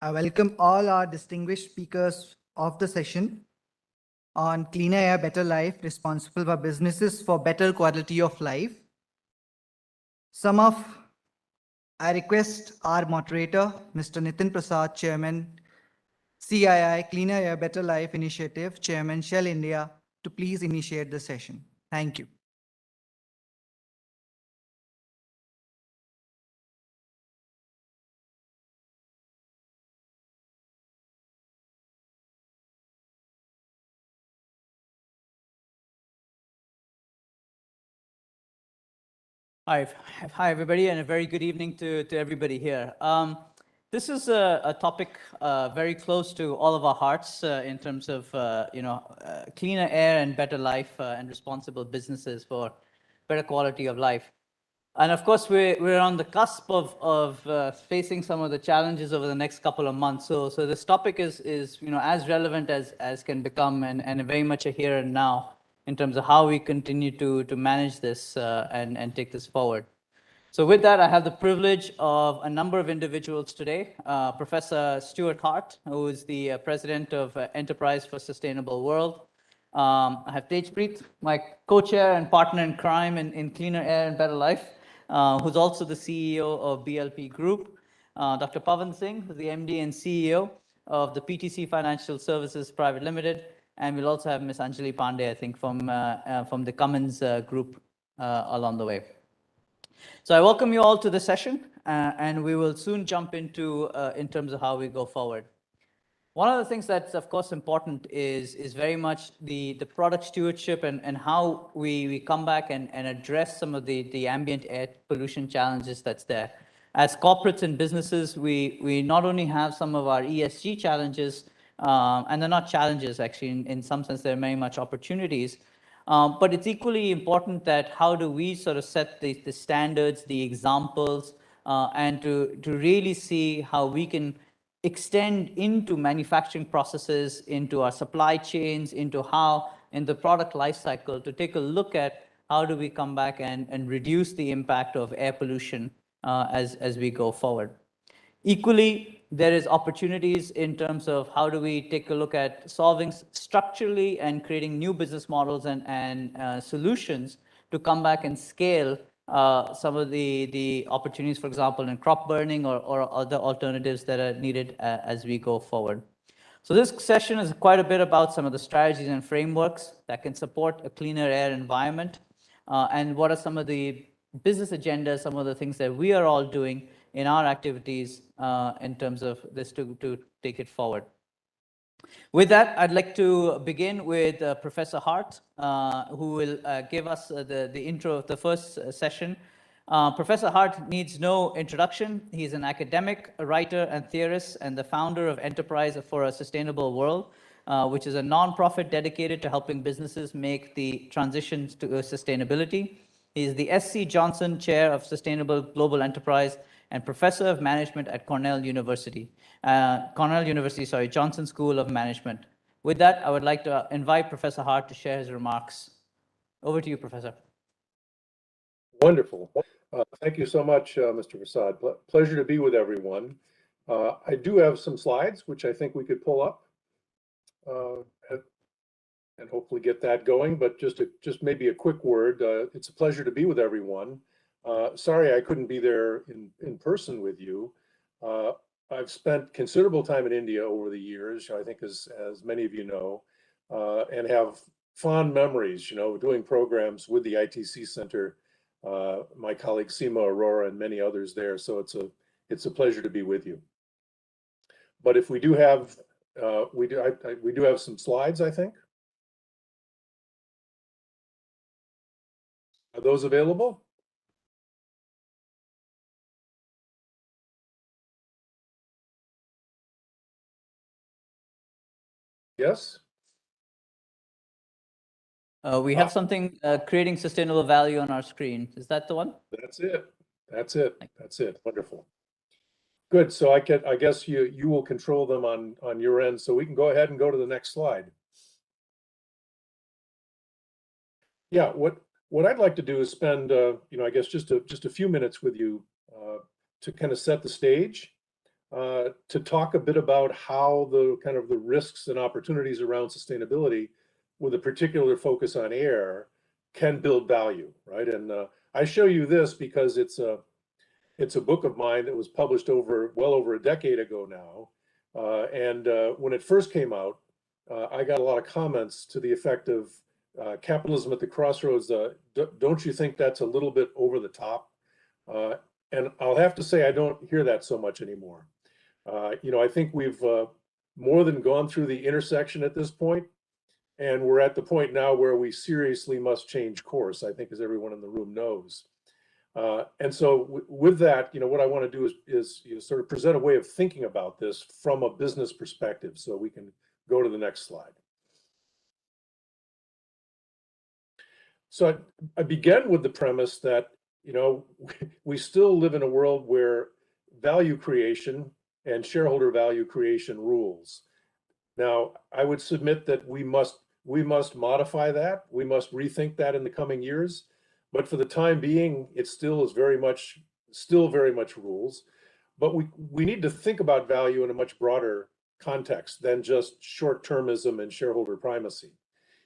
I welcome all our distinguished speakers of the session on Cleaner Air, Better Life, responsible for businesses for better quality of life. I request our moderator, Mr. Nitin Prasad, Chairman, CII, Cleaner Air, Better Life Initiative, Chairman, Shell India, to please initiate the session. Thank you. Hi, everybody, and a very good evening to everybody here. This is a topic very close to all of our hearts in terms of cleaner air and better life and responsible businesses for better quality of life. And of course, we're on the cusp of facing some of the challenges over the next couple of months. So this topic is as relevant as can become, and very much a here and now in terms of how we continue to manage this and take this forward. So with that, I have the privilege of a number of individuals today. Professor Stuart Hart, who is the president of Enterprise for Sustainable World. I have Tejpreet, my co-chair and partner in crime in Cleaner Air and Better Life, who's also the CEO of BLP Group. Dr. Pavan Singh, who's the MD and CEO of the PTC Financial Services Private Limited. And we'll also have Ms. Anjali Pandey, I think, from the Cummins Group along the way. So I welcome you all to the session, and we will soon jump into in terms of how we go forward. One of the things that's, of course, important is very much the product stewardship and how we come back and address some of the ambient air pollution challenges that's there. As corporates and businesses, we not only have some of our ESG challenges, and they're not challenges, actually, in some sense, they're very much opportunities. But it's equally important that how do we sort of set the standards, the examples, and to really see how we can extend into manufacturing processes, into our supply chains, into how in the product life cycle to take a look at how do we come back and reduce the impact of air pollution as we go forward. Equally, there is opportunities in terms of how do we take a look at solving structurally and creating new business models and solutions to come back and scale some of the opportunities, for example, in crop burning or other alternatives that are needed as we go forward. So this session is quite a bit about some of the strategies and frameworks that can support a cleaner air environment, and what are some of the business agendas, some of the things that we are all doing in our activities in terms of this to take it forward. With that, I'd like to begin with Professor Hart, who will give us the intro of the first session. Professor Hart needs no introduction. He's an academic, a writer and theorist, and the founder of Enterprise for a Sustainable World, which is a nonprofit dedicated to helping businesses make the transition to Sustainability. He is the S.C. Johnson Chair of Sustainable Global Enterprise and Professor of Management at Cornell University, Johnson School of Management. With that, I would like to invite Professor Hart to share his remarks. Over to you, Professor. Wonderful. Thank you so much, Mr. Prasad. Pleasure to be with everyone. I do have some slides, which I think we could pull up and hopefully get that going. But just maybe a quick word. It's a pleasure to be with everyone. Sorry I couldn't be there in person with you. I've spent considerable time in India over the years, I think as many of you know, and have fond memories, doing programs with the ITC Center, my colleague Seema Arora and many others there. So it's a pleasure to be with you. But if we do have we do have some slides, I think. Are those available? Yes. We have something creating sustainable value on our screen. Is that the one? That's it. That's it. That's it. Wonderful. Good. So I guess you will control them on your end. So we can go ahead and go to the next slide. Yeah. What I'd like to do is spend I guess just a few minutes with you to kind of set the stage to talk a bit about how the kind of the risks and opportunities around sustainability, with a particular focus on air, can build value, right? And I show you this because it's a book of mine that was published well over a decade ago now. And when it first came out, I got a lot of comments to the effect of capitalism at the crossroads. Don't you think that's a little bit over the top? And I'll have to say, I don't hear that so much anymore. I think we've more than gone through the intersection at this point, and we're at the point now where we seriously must change course, I think, as everyone in the room knows. And so with that, what I want to do is sort of present a way of thinking about this from a business perspective. So we can go to the next slide. So I began with the premise that, we still live in a world where value creation and shareholder value creation rules. Now, I would submit that we must modify that. We must rethink that in the coming years. But for the time being, it still very much rules. But we need to think about value in a much broader context than just short-termism and shareholder primacy.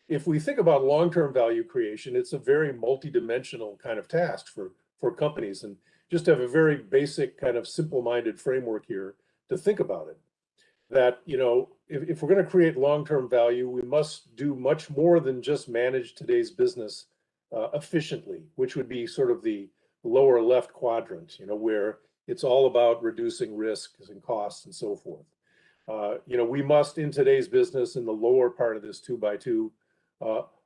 If we think about long-term value creation, it's a very multidimensional kind of task for companies. And just to have a very basic kind of simple-minded framework here to think about it. That, if we're going to create long-term value, we must do much more than just manage today's business efficiently, which would be sort of the lower left quadrant, where it's all about reducing risks and costs and so forth. We must, in today's business, in the lower part of this 2x2,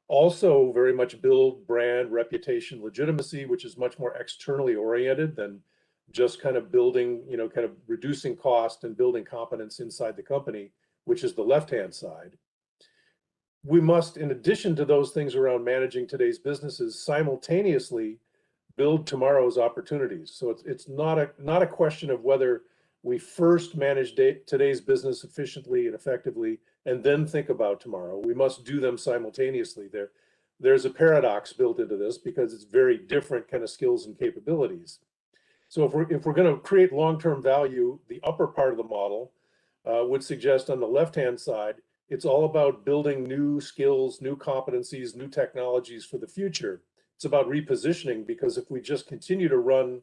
also very much build brand, reputation, legitimacy, which is much more externally oriented than just kind of building, kind of reducing cost and building competence inside the company, which is the left-hand side. We must, in addition to those things around managing today's businesses, simultaneously build tomorrow's opportunities. So it's not a question of whether we first manage today's business efficiently and effectively and then think about tomorrow. We must do them simultaneously. There's a paradox built into this because it's very different kind of skills and capabilities. So if we're going to create long-term value, the upper part of the model would suggest on the left-hand side, it's all about building new skills, new competencies, new technologies for the future. It's about repositioning, because if we just continue to run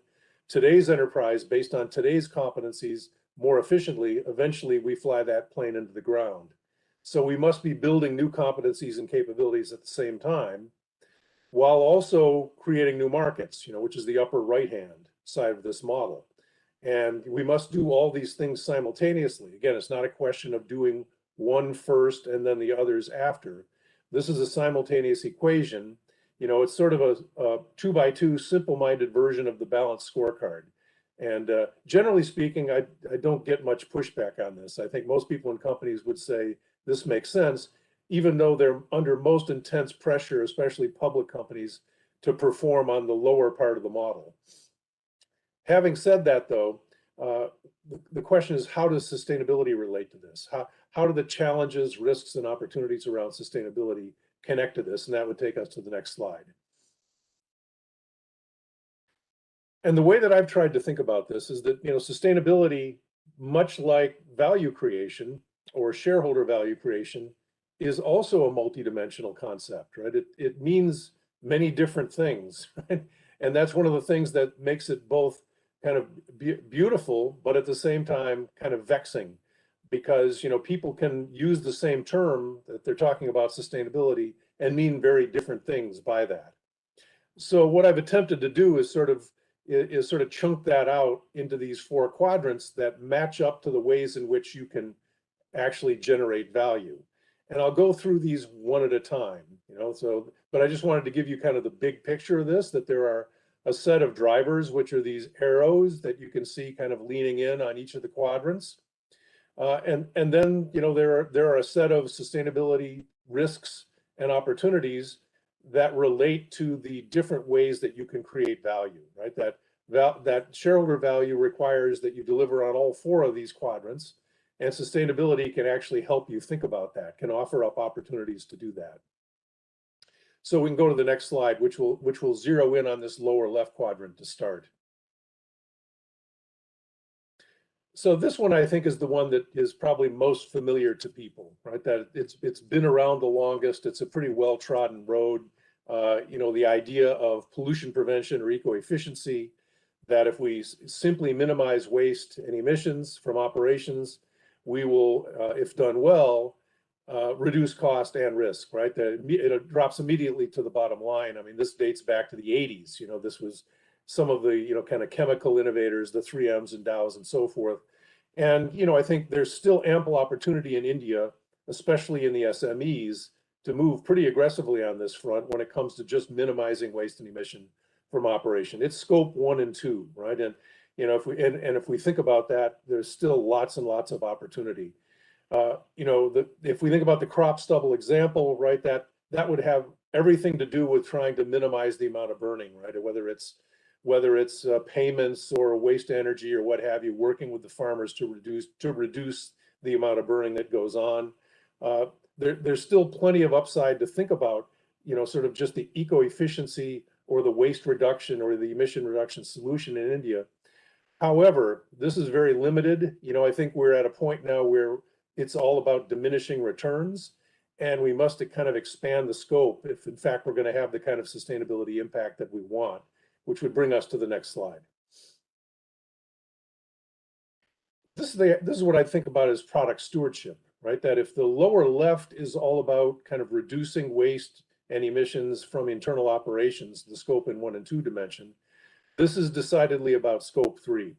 today's enterprise based on today's competencies more efficiently, eventually we fly that plane into the ground. So we must be building new competencies and capabilities at the same time, while also creating new markets, which is the upper right-hand side of this model. And we must do all these things simultaneously. Again, it's not a question of doing one first and then the others after. This is a simultaneous equation. It's sort of a 2x2 simple-minded version of the balanced scorecard. And generally speaking, I don't get much pushback on this. I think most people in companies would say this makes sense, even though they're under most intense pressure, especially public companies, to perform on the lower part of the model. Having said that, though, the question is, how does sustainability relate to this? How do the challenges, risks, and opportunities around sustainability connect to this? And that would take us to the next slide. And the way that I've tried to think about this is that, sustainability, much like value creation or shareholder value creation, is also a multidimensional concept, right? It means many different things, right? And that's one of the things that makes it both kind of beautiful, but at the same time kind of vexing, because people can use the same term that they're talking about sustainability and mean very different things by that. So what I've attempted to do is sort of chunk that out into these four quadrants that match up to the ways in which you can actually generate value. And I'll go through these one at a time, but I just wanted to give you kind of the big picture of this, that there are a set of drivers, which are these arrows that you can see kind of leaning in on each of the quadrants. And then, there are a set of sustainability risks and opportunities that relate to the different ways that you can create value, right? That shareholder value requires that you deliver on all four of these quadrants, and sustainability can actually help you think about that, can offer up opportunities to do that. So we can go to the next slide, which will zero in on this lower left quadrant to start. So this one, I think, is the one that is probably most familiar to people, right? That it's been around the longest. It's a pretty well-trodden road. The idea of pollution prevention or eco-efficiency, that if we simply minimize waste and emissions from operations, we will, if done well, reduce cost and risk, right? That it drops immediately to the bottom line. I mean, this dates back to the 80s. This was some of the, kind of chemical innovators, the 3Ms and Dows and so forth. And, I think there's still ample opportunity in India, especially in the SMEs, to move pretty aggressively on this front when it comes to just minimizing waste and emission from operation. It's scope 1 and 2, right? And, if we think about that, there's still lots and lots of opportunity. If we think about the crop stubble example, right, that would have everything to do with trying to minimize the amount of burning, right? Whether it's payments or waste energy or what have you, working with the farmers to reduce the amount of burning that goes on. There's still plenty of upside to think about, sort of just the eco-efficiency or the waste reduction or the emission reduction solution in India. However, this is very limited. I think we're at a point now where it's all about diminishing returns, and we must kind of expand the scope if in fact we're going to have the kind of sustainability impact that we want, which would bring us to the next slide. This is what I think about as product stewardship, right? That if the lower left is all about kind of reducing waste and emissions from internal operations, the scope in 1 and 2 dimension, this is decidedly about scope 3.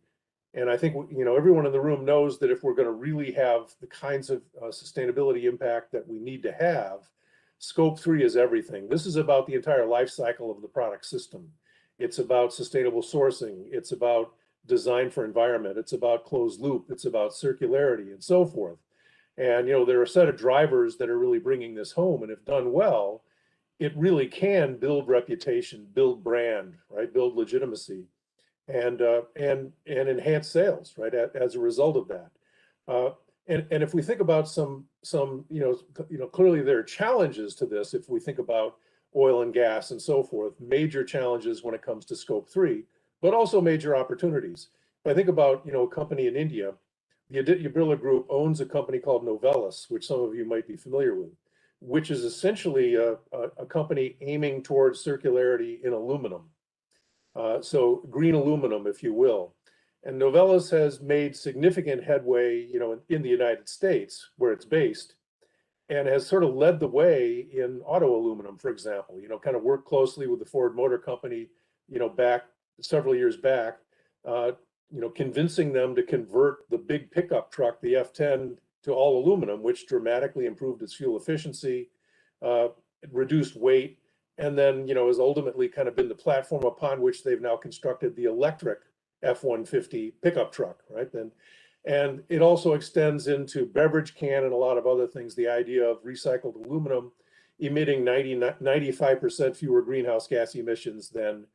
And I think, everyone in the room knows that if we're going to really have the kinds of sustainability impact that we need to have, scope 3 is everything. This is about the entire life cycle of the product system. It's about sustainable sourcing. It's about design for environment. It's about closed loop. It's about circularity and so forth. And, there are a set of drivers that are really bringing this home. And if done well, it really can build reputation, build brand, right? Build legitimacy and enhance sales, right? As a result of that. And if we think about some, clearly there are challenges to this. If we think about oil and gas and so forth, major challenges when it comes to scope 3, but also major opportunities. If I think about, a company in India, the Aditya Birla Group owns a company called Novelis, which some of you might be familiar with, which is essentially a company aiming towards circularity in aluminum. So green aluminum, if you will. And Novelis has made significant headway, in the United States, where it's based, and has sort of led the way in auto aluminum, for example, kind of worked closely with the Ford Motor Company, back several years back, convincing them to convert the big pickup truck, the F10, to all aluminum, which dramatically improved its fuel efficiency, reduced weight, and then, has ultimately kind of been the platform upon which they've now constructed the electric F-150 pickup truck, right? And it also extends into beverage can and a lot of other things, the idea of recycled aluminum emitting 95% fewer greenhouse gas emissions than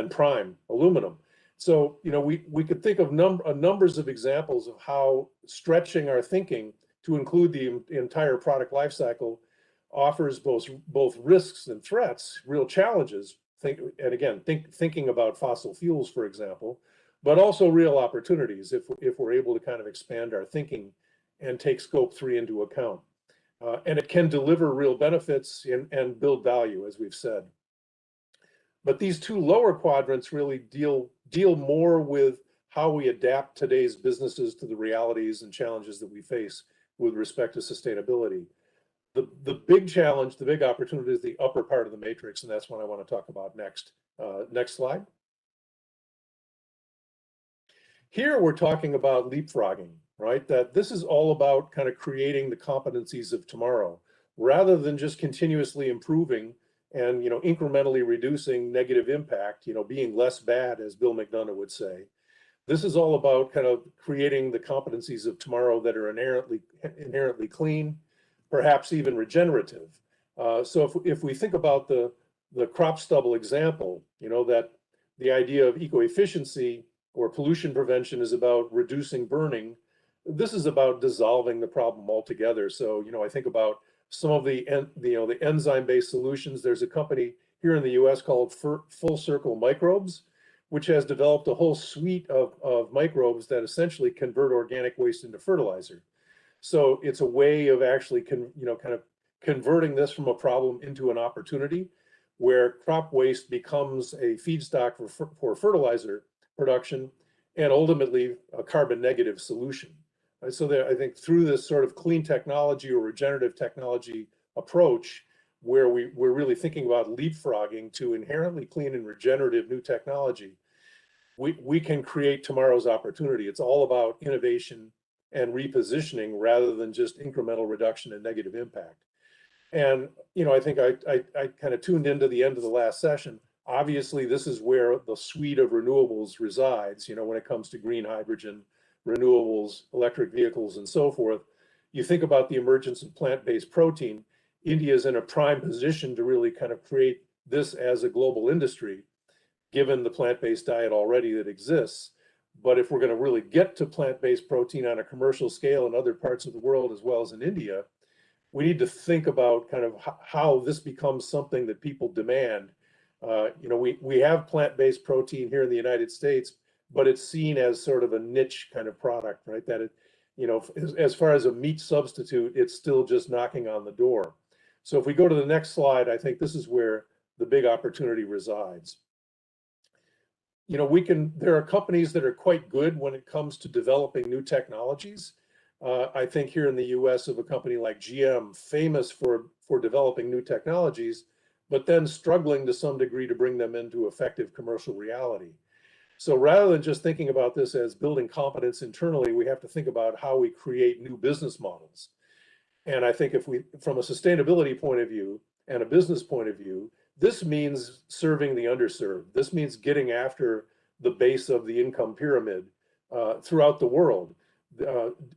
prime aluminum. So, we could think of numbers of examples of how stretching our thinking to include the entire product life cycle offers both risks and threats, real challenges. Thinking about fossil fuels, for example, but also real opportunities if we're able to kind of expand our thinking and take scope 3 into account. And it can deliver real benefits and build value, as we've said. But these two lower quadrants really deal more with how we adapt today's businesses to the realities and challenges that we face with respect to sustainability. The big challenge, the big opportunity is the upper part of the matrix, and that's what I want to talk about next. Next slide. Here we're talking about leapfrogging, right? That this is all about kind of creating the competencies of tomorrow, rather than just continuously improving and incrementally reducing negative impact, being less bad, as Bill McDonough would say. This is all about kind of creating the competencies of tomorrow that are inherently clean, perhaps even regenerative. So if we think about the crop stubble example, that the idea of eco-efficiency or pollution prevention is about reducing burning, this is about dissolving the problem altogether. So, I think about some of the enzyme-based solutions. There's a company here in the US called Full Circle Microbes, which has developed a whole suite of microbes that essentially convert organic waste into fertilizer. So it's a way of actually, kind of converting this from a problem into an opportunity, where crop waste becomes a feedstock for fertilizer production and ultimately a carbon negative solution. So that I think through this sort of clean technology or regenerative technology approach, where we're really thinking about leapfrogging to inherently clean and regenerative new technology, we can create tomorrow's opportunity. It's all about innovation and repositioning rather than just incremental reduction and negative impact. And, I think I kind of tuned into the end of the last session. Obviously, this is where the suite of renewables resides, when it comes to green hydrogen, renewables, electric vehicles, and so forth. You think about the emergence of plant-based protein. India is in a prime position to really kind of create this as a global industry, given the plant-based diet already that exists. But if we're going to really get to plant-based protein on a commercial scale in other parts of the world, as well as in India, we need to think about kind of how this becomes something that people demand. We have plant-based protein here in the United States, but it's seen as sort of a niche kind of product, right? That as far as a meat substitute, it's still just knocking on the door. So if we go to the next slide, I think this is where the big opportunity resides. There are companies that are quite good when it comes to developing new technologies. I think here in the US of a company like GM, famous for developing new technologies, but then struggling to some degree to bring them into effective commercial reality. So rather than just thinking about this as building competence internally, we have to think about how we create new business models. And I think from a sustainability point of view and a business point of view, this means serving the underserved. This means getting after the base of the income pyramid throughout the world.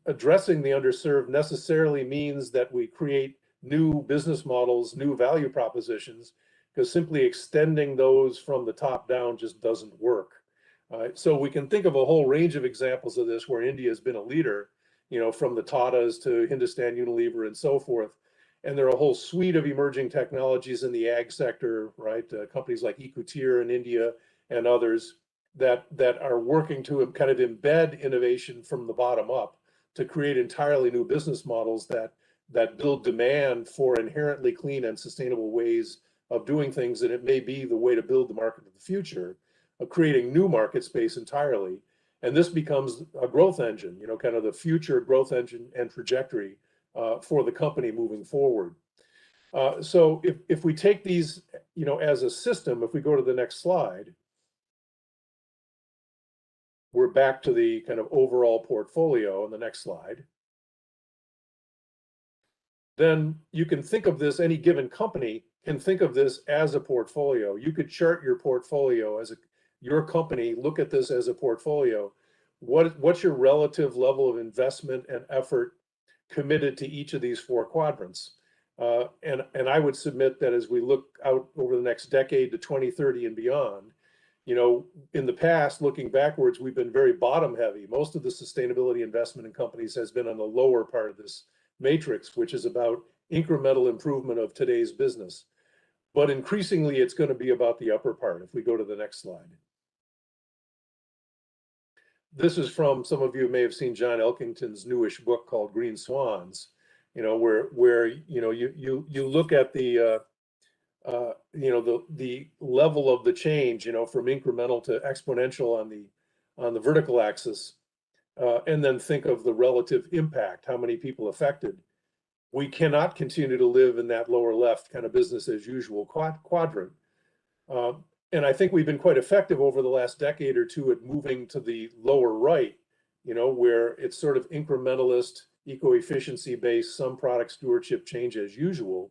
Addressing the underserved necessarily means that we create new business models, new value propositions, because simply extending those from the top down just doesn't work. So we can think of a whole range of examples of this where India has been a leader, from the Tatas to Hindustan Unilever and so forth. And there are a whole suite of emerging technologies in the ag sector, right? Companies like Ecotier in India and others that are working to kind of embed innovation from the bottom up to create entirely new business models that build demand for inherently clean and sustainable ways of doing things. And it may be the way to build the market of the future, of creating new market space entirely. And this becomes a growth engine, kind of the future growth engine and trajectory for the company moving forward. So if we take these, as a system, if we go to the next slide, we're back to the kind of overall portfolio on the next slide. Then you can think of this, any given company can think of this as a portfolio. You could chart your portfolio as your company, look at this as a portfolio. What's your relative level of investment and effort committed to each of these four quadrants? And I would submit that as we look out over the next decade to 2030 and beyond, in the past, looking backwards, we've been very bottom heavy. Most of the sustainability investment in companies has been on the lower part of this matrix, which is about incremental improvement of today's business. But increasingly, it's going to be about the upper part. If we go to the next slide. This is from, some of you may have seen John Elkington's newish book called Green Swans, where you look at the level of the change, from incremental to exponential on the vertical axis, and then think of the relative impact, how many people affected. We cannot continue to live in that lower left kind of business as usual quadrant. And I think we've been quite effective over the last decade or two at moving to the lower right, where it's sort of incrementalist, eco-efficiency based, some product stewardship change as usual.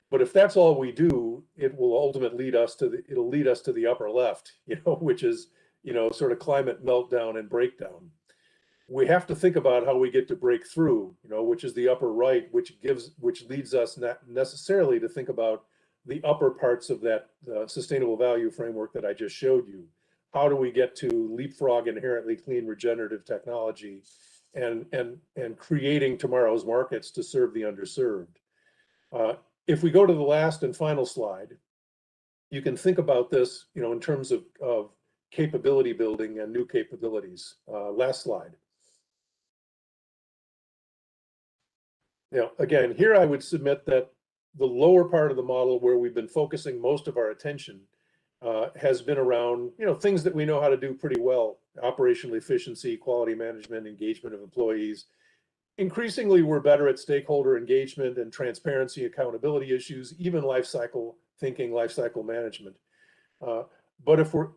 But if that's all we do, it will ultimately lead us to the upper left, which is, sort of climate meltdown and breakdown. We have to think about how we get to break through, which is the upper right, which leads us not necessarily to think about the upper parts of that sustainable value framework that I just showed you. How do we get to leapfrog inherently clean regenerative technology and creating tomorrow's markets to serve the underserved? If we go to the last and final slide, you can think about this, in terms of capability building and new capabilities. Last slide. Again, here I would submit that the lower part of the model where we've been focusing most of our attention has been around, things that we know how to do pretty well: operational efficiency, quality management, engagement of employees. Increasingly, we're better at stakeholder engagement and transparency, accountability issues, even life cycle thinking, life cycle management. But if we're,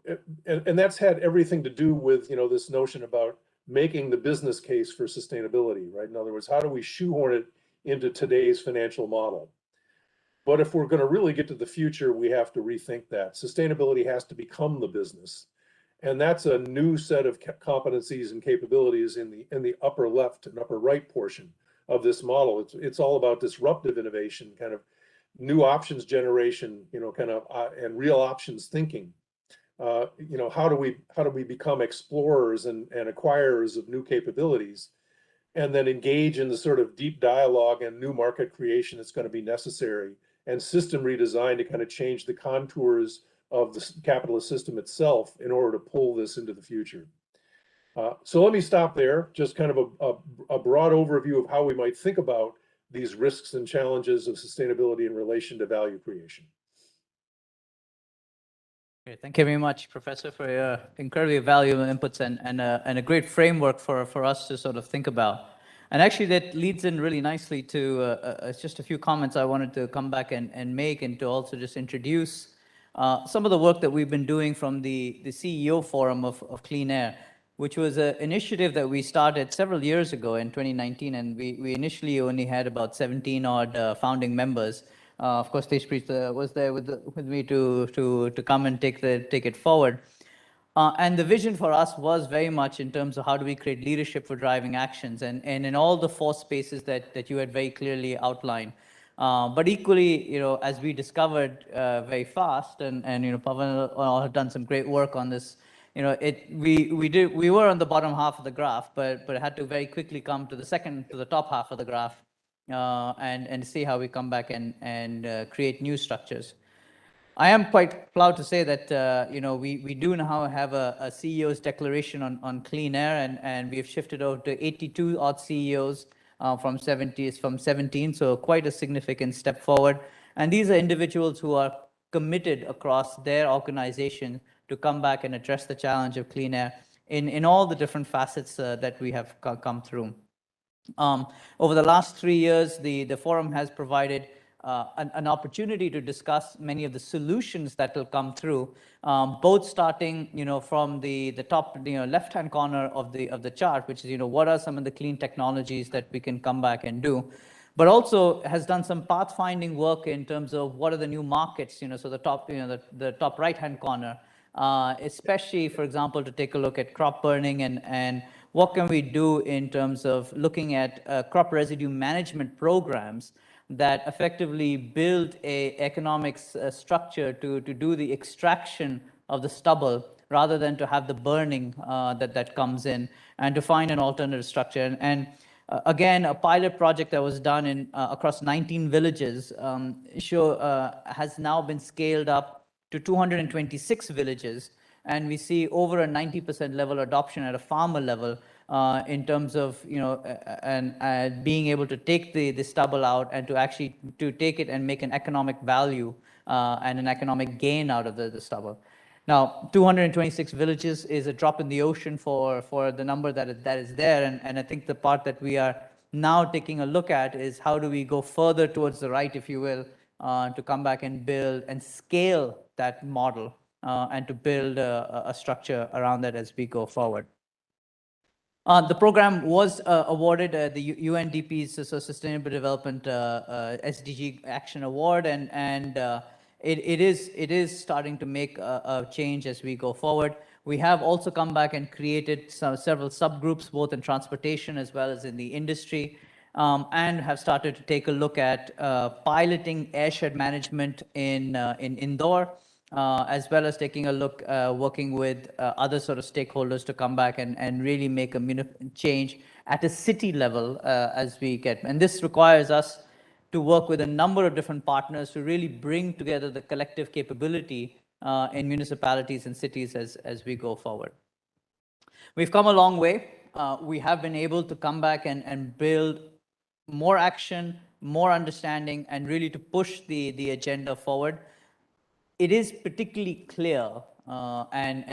and that's had everything to do with, this notion about making the business case for sustainability, right? In other words, how do we shoehorn it into today's financial model? But if we're going to really get to the future, we have to rethink that. Sustainability has to become the business. And that's a new set of competencies and capabilities in the upper left and upper right portion of this model. It's all about disruptive innovation, kind of new options generation, and real options thinking. How do we become explorers and acquirers of new capabilities, and then engage in the sort of deep dialogue and new market creation that's going to be necessary, and system redesign to kind of change the contours of the capitalist system itself in order to pull this into the future. So let me stop there, just kind of a broad overview of how we might think about these risks and challenges of sustainability in relation to value creation. Okay, thank you very much, Professor, for your incredibly valuable inputs and a great framework for us to sort of think about. And actually, that leads in really nicely to just a few comments I wanted to come back and make, and to also just introduce some of the work that we've been doing from the CEO Forum of Clean Air, which was an initiative that we started several years ago in 2019, and we initially only had about 17 odd founding members. Of course, Tejpreet was there with me to come and take it forward. And the vision for us was very much in terms of how do we create leadership for driving actions, and in all the four spaces that you had very clearly outlined. But equally, as we discovered very fast, and Pavan had done some great work on this, we were on the bottom half of the graph, but it had to very quickly come to the top half of the graph, and see how we come back and create new structures. I am quite proud to say that we do now have a CEO's declaration on clean air, and we have shifted over to 82 odd CEOs from 17, so quite a significant step forward. And these are individuals who are committed across their organization to come back and address the challenge of clean air in all the different facets that we have come through. Over the last 3 years, the forum has provided an opportunity to discuss many of the solutions that will come through, both starting from the top left-hand corner of the chart, which is what are some of the clean technologies that we can come back and do, but also has done some pathfinding work in terms of what are the new markets. So the top the top right-hand corner, especially, for example, to take a look at crop burning and what can we do in terms of looking at crop residue management programs that effectively build a economics structure to do the extraction of the stubble rather than to have the burning that comes in, and to find an alternative structure. And again, a pilot project that was done in across 19 villages has now been scaled up to 226 villages, and we see over a 90% level adoption at a farmer level in terms of and being able to take the stubble out and to actually take it and make an economic value and an economic gain out of the stubble. Now, 226 villages is a drop in the ocean for the number that is there, and I think the part that we are now taking a look at is how do we go further towards the right, if you will, to come back and build and scale that model and to build a structure around that as we go forward. The program was awarded the UNDP's Sustainable Development SDG Action Award, and it is starting to make a change as we go forward. We have also come back and created several subgroups, both in transportation as well as in the industry, and have started to take a look at piloting airshed management in Indore, as well as taking a look, working with other sort of stakeholders to come back and really make a change at a city level as we get. And this requires us to work with a number of different partners to really bring together the collective capability in municipalities and cities as we go forward. We've come a long way. We have been able to come back and build more action, more understanding, and really to push the agenda forward. It is particularly clear, and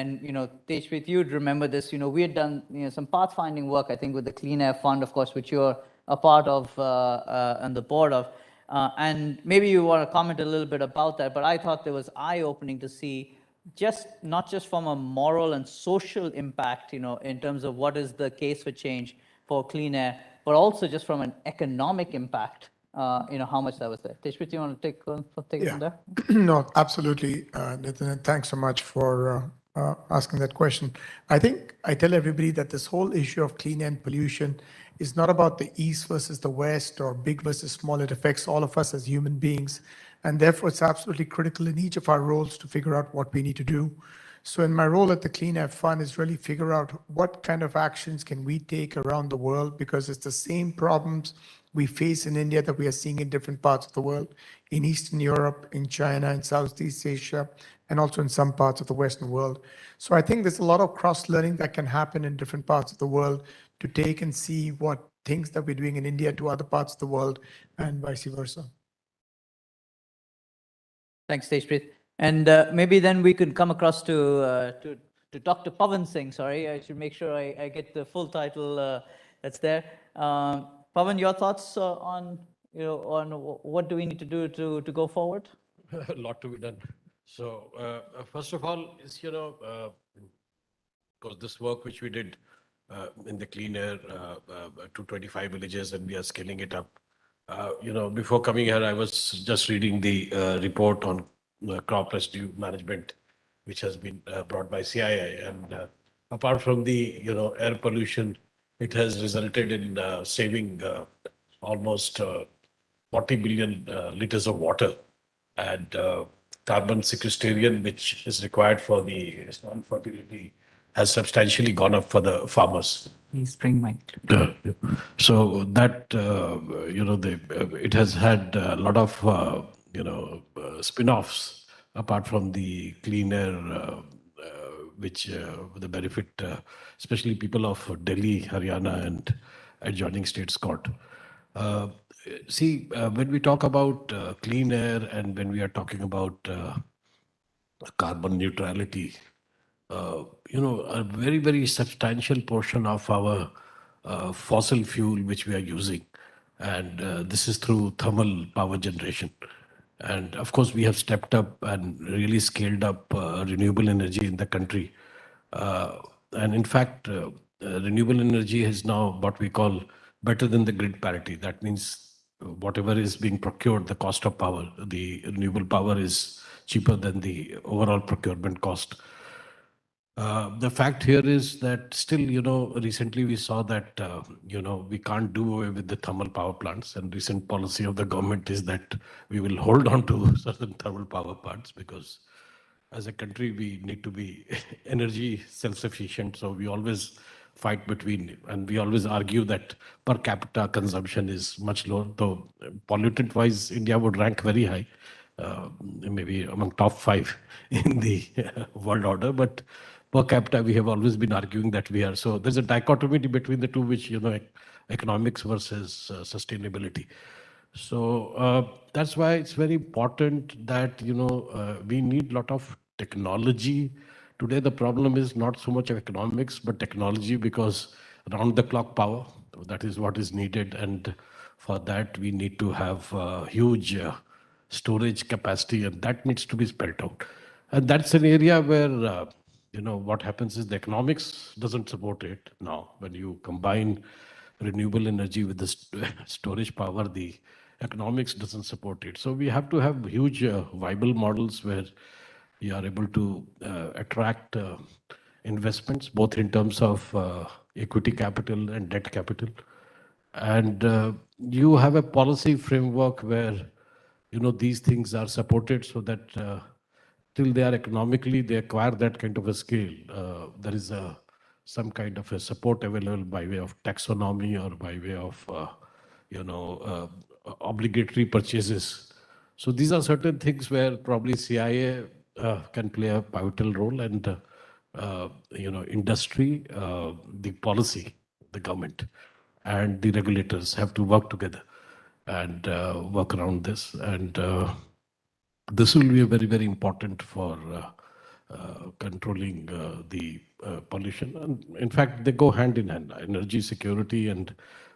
Tejpreet, you'd remember this. We had done some pathfinding work, I think, with the Clean Air Fund, of course, which you're a part of and the board of. And maybe you want to comment a little bit about that, but I thought it was eye-opening to see not just from a moral and social impact, in terms of what is the case for change for clean air, but also just from an economic impact, how much that was there. Tejpreet, you want to take it from there? No, absolutely, Nitin, and thanks so much for asking that question. I think I tell everybody that this whole issue of clean air and pollution is not about the East versus the West or big versus small. It affects all of us as human beings. And therefore, it's absolutely critical in each of our roles to figure out what we need to do. So in my role at the Clean Air Fund is really figure out what kind of actions can we take around the world, because it's the same problems we face in India that we are seeing in different parts of the world, in Eastern Europe, in China, in Southeast Asia, and also in some parts of the Western world. So I think there's a lot of cross-learning that can happen in different parts of the world to take and see what things that we're doing in India to other parts of the world and vice versa. Thanks, Tejpreet. And maybe then we could come across to Dr. Pavan Singh. Sorry, I should make sure I get the full title that's there. Pavan, your thoughts on what do we need to do to go forward? A lot to be done. So first of all, is because this work which we did in the clean air to 25 villages, and we are scaling it up. Before coming here, I was just reading the report on crop residue management, which has been brought by CII. And apart from the air pollution, it has resulted in saving almost 40 billion liters of water, and carbon sequestration, which is required for the soil fertility, has substantially gone up for the farmers. Please bring mic. So that it has had a lot of spin-offs apart from the clean air, which the benefit, especially people of Delhi, Haryana, and adjoining states got. When we talk about clean air and when we are talking about carbon neutrality, a very, very substantial portion of our fossil fuel which we are using, and this is through thermal power generation. And of course, we have stepped up and really scaled up renewable energy in the country. And in fact, renewable energy is now what we call better than the grid parity. That means whatever is being procured, the cost of power, the renewable power is cheaper than the overall procurement cost. The fact here is that still, recently we saw that, we can't do away with the thermal power plants, and recent policy of the government is that we will hold on to certain thermal power plants, because as a country, we need to be energy self-sufficient. So we always fight between, and we always argue that per capita consumption is much lower. Though pollutant-wise, India would rank very high, maybe among top 5 in the world order. But per capita, we have always been arguing that we are. So there's a dichotomy between the two, which, economics versus sustainability. So that's why it's very important that, we need a lot of technology. Today, the problem is not so much of economics, but technology, because round-the-clock power, that is what is needed. And for that, we need to have huge storage capacity, and that needs to be spelled out. And that's an area where, what happens is the economics doesn't support it now. When you combine renewable energy with the storage power, the economics doesn't support it. So we have to have huge viable models where you are able to attract investments, both in terms of equity capital and debt capital. And you have a policy framework where, these things are supported, so that till they are economically, they acquire that kind of a scale. There is some kind of a support available by way of taxonomy or by way of, obligatory purchases. So these are certain things where probably CIA can play a pivotal role, and industry, the policy, the government, and the regulators have to work together and work around this. And this will be a very, very important for controlling the pollution. And in fact, they go hand in hand. Energy security and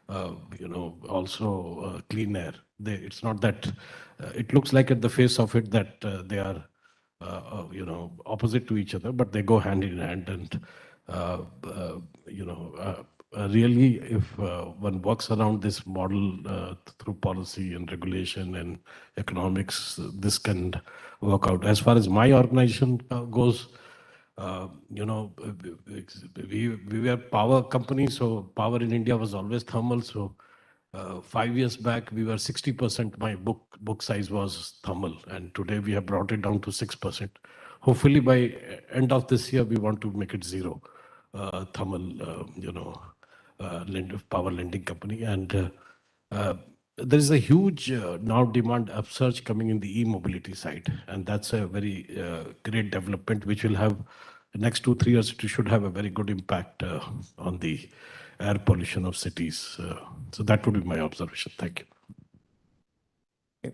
also clean air. It's not that it looks like at the face of it that they are opposite to each other, but they go hand in hand. And really, if one works around this model through policy and regulation and economics, this can work out. As far as my organization goes, we were power company, so power in India was always thermal. So 5 years back, we were 60%. My book size was thermal, and today we have brought it down to 6%. Hopefully, by end of this year, we want to make it zero thermal. Power lending company, and there is a huge now demand upsurge coming in the e-mobility side, and that's a very great development, which will have the next 2-3 years. It should have a very good impact on the air pollution of cities. So that would be my observation. Thank you.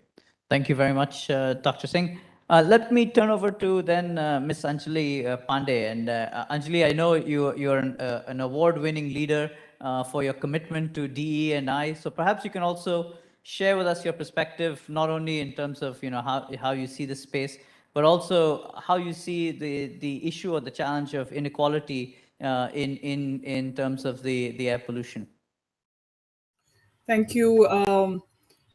Thank you very much, Dr. Singh. Let me turn over to then Ms. Anjali Pandey. And Anjali, I know you're an award-winning leader for your commitment to DE&I. So perhaps you can also share with us your perspective, not only in terms of how you see the space, but also how you see the issue or the challenge of inequality in terms of the air pollution. Thank you.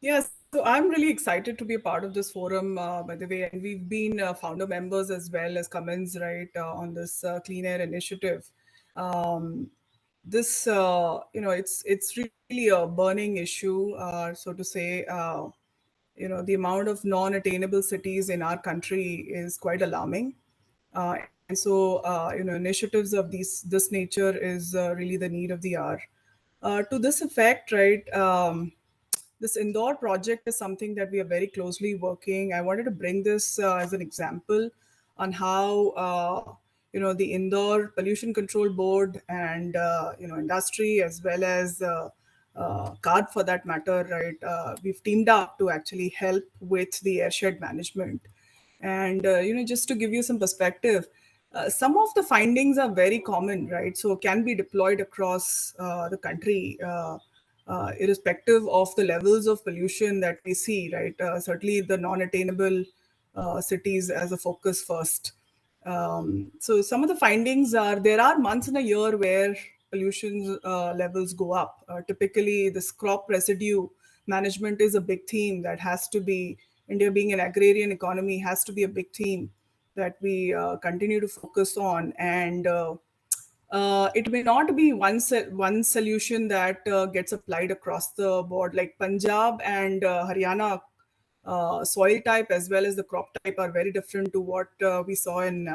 Yes, so I'm really excited to be a part of this forum, by the way, and we've been founder members as well as Cummins, right, on this clean air initiative. This, it's really a burning issue, so to say. The amount of non-attainable cities in our country is quite alarming. And so, initiatives of this nature is really the need of the hour. To this effect, right, this Indore project is something that we are very closely working. I wanted to bring this as an example on how, the Indore Pollution Control Board and, industry as well as CARB for that matter, right, we've teamed up to actually help with the airshed management. And, just to give you some perspective, some of the findings are very common, right? So can be deployed across the country, irrespective of the levels of pollution that we see, right? Certainly the non-attainable cities as a focus first. So some of the findings are, there are months in a year where pollution levels go up. Typically, this crop residue management is a big theme that has to be, India being an agrarian economy, has to be a big theme that we continue to focus on. And it may not be one solution that gets applied across the board. Like Punjab and Haryana soil type as well as the crop type are very different to what we saw in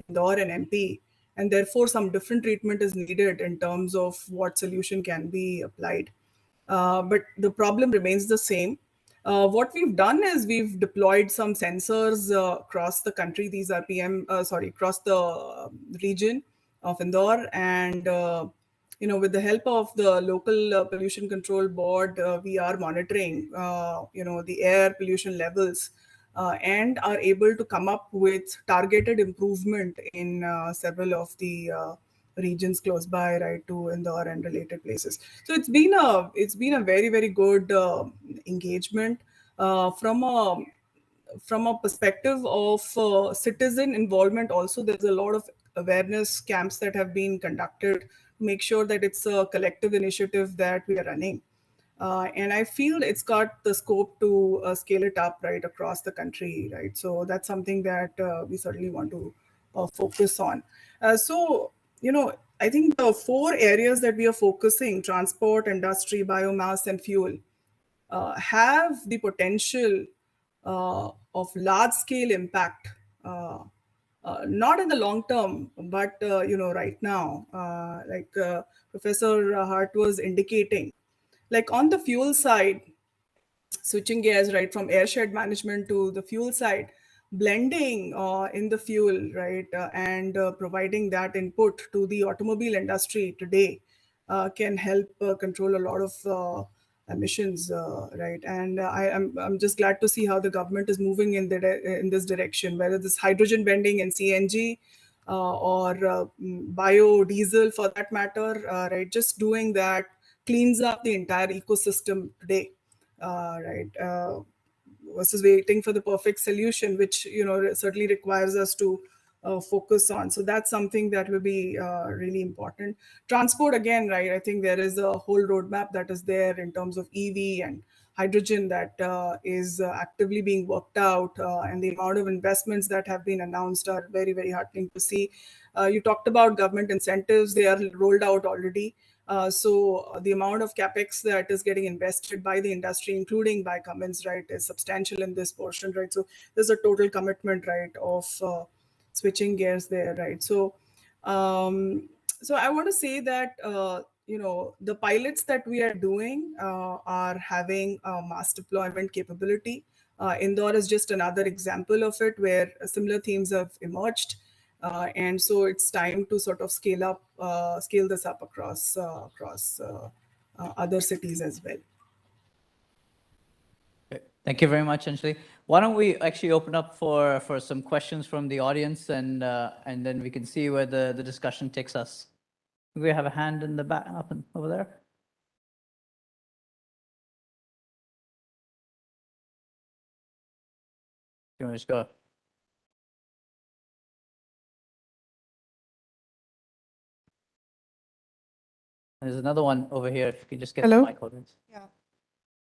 Indore and MP. And therefore, some different treatment is needed in terms of what solution can be applied. But the problem remains the same. What we've done is we've deployed some sensors across the country. These are across the region of Indore. And, with the help of the local pollution control board, we are monitoring, the air pollution levels and are able to come up with targeted improvement in several of the regions close by, right, to Indore and related places. So it's been a very, very good engagement from a perspective of citizen involvement. Also, there's a lot of awareness camps that have been conducted to make sure that it's a collective initiative that we are running. And I feel it's got the scope to scale it up right across the country, right? So that's something that we certainly want to focus on. I think the 4 areas that we are focusing, transport, industry, biomass, and fuel, have the potential of large-scale impact, not in the long term, but right now, like Professor Hart was indicating. Like on the fuel side, switching gears right from airshed management to the fuel side, blending in the fuel, right, and providing that input to the automobile industry today can help control a lot of emissions, right? And I'm just glad to see how the government is moving in in this direction, whether this hydrogen blending and CNG or biodiesel for that matter, right? Just doing that cleans up the entire ecosystem today, right? Versus waiting for the perfect solution, which certainly requires us to focus on. So that's something that will be really important. Transport, again, right? I think there is a whole roadmap that is there in terms of EV and hydrogen that is actively being worked out, and the amount of investments that have been announced are very, very heartening to see. You talked about government incentives; they are rolled out already. So the amount of capex that is getting invested by the industry, including by Cummins, right, is substantial in this portion, right? So there's a total commitment, right, of switching gears there, right? So, so I want to say that the pilots that we are doing are having a mass deployment capability. Indore is just another example of it, where similar themes have emerged. And so it's time to sort of scale this up across other cities as well. Thank you very much, Anjali. Why don't we actually open up for some questions from the audience, and then we can see where the discussion takes us. We have a hand in the back, up and over there. You want to just go? There's another one over here. If you can just get Hello? the mic audience. Yeah.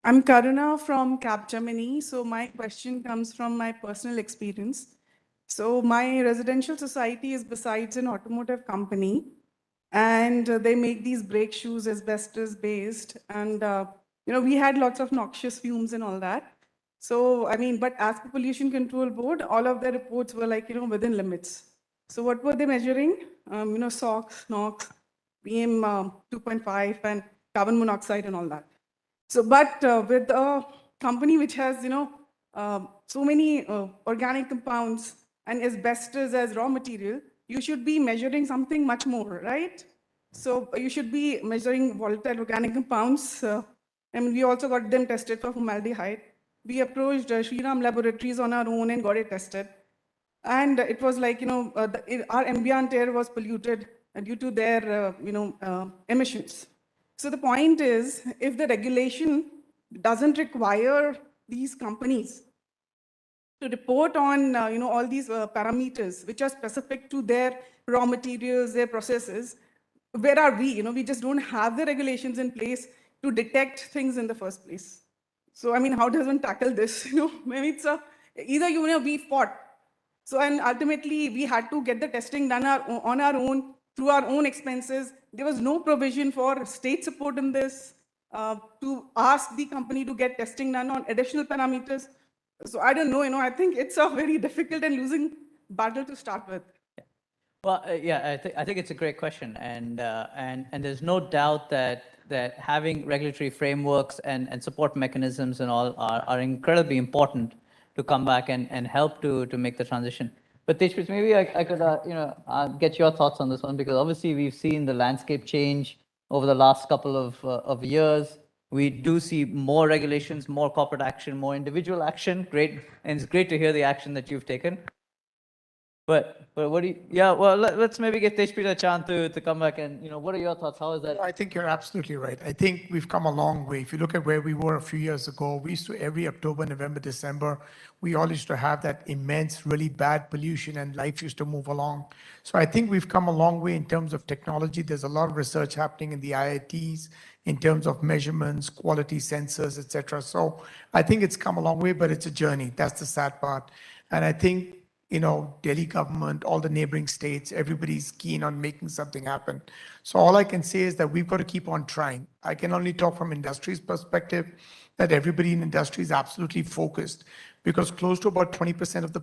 I'm Karuna from Capgemini. So my question comes from my personal experience. So my residential society is besides an automotive company, and they make these brake shoes asbestos based. And, we had lots of noxious fumes and all that. So, I mean, but as per Pollution Control Board, all of their reports were like, within limits. So what were they measuring? SOx, NOx, PM 2.5 and carbon monoxide and all that. So, but with a company which has, so many organic compounds and asbestos as raw material, you should be measuring something much more, right? So you should be measuring volatile organic compounds. And we also got them tested for formaldehyde. We approached Shriram Laboratories on our own and got it tested. And it was like, our ambient air was polluted due to their, emissions. So the point is, if the regulation doesn't require these companies to report on, all these parameters which are specific to their raw materials, their processes, where are we? We just don't have the regulations in place to detect things in the first place. So, I mean, how does one tackle this? Maybe it's either, we fought. So, and ultimately, we had to get the testing done on our own, through our own expenses. There was no provision for state support in this, to ask the company to get testing done on additional parameters. So I don't know, I think it's a very difficult and losing battle to start with. Well, yeah, I think it's a great question, and there's no doubt that having regulatory frameworks and support mechanisms and all are incredibly important to come back and help to make the transition. But Tejpreet, maybe I could get your thoughts on this one, because obviously we've seen the landscape change over the last couple of years. We do see more regulations, more corporate action, more individual action. Great, and it's great to hear the action that you've taken. But what do you, yeah, well, let's maybe get Tejpreet a chance to come back, and, what are your thoughts? How is that? I think you're absolutely right. I think we've come a long way. If you look at where we were a few years ago, we used to, every October, November, December, we all used to have that immense, really bad pollution, and life used to move along. So I think we've come a long way in terms of technology. There's a lot of research happening in the IITs in terms of measurements, quality sensors, etc. So I think it's come a long way, but it's a journey. That's the sad part. And I think, Delhi government, all the neighboring states, everybody's keen on making something happen. So all I can say is that we've got to keep on trying. I can only talk from industry's perspective, that everybody in industry is absolutely focused, because close to about 20% of the,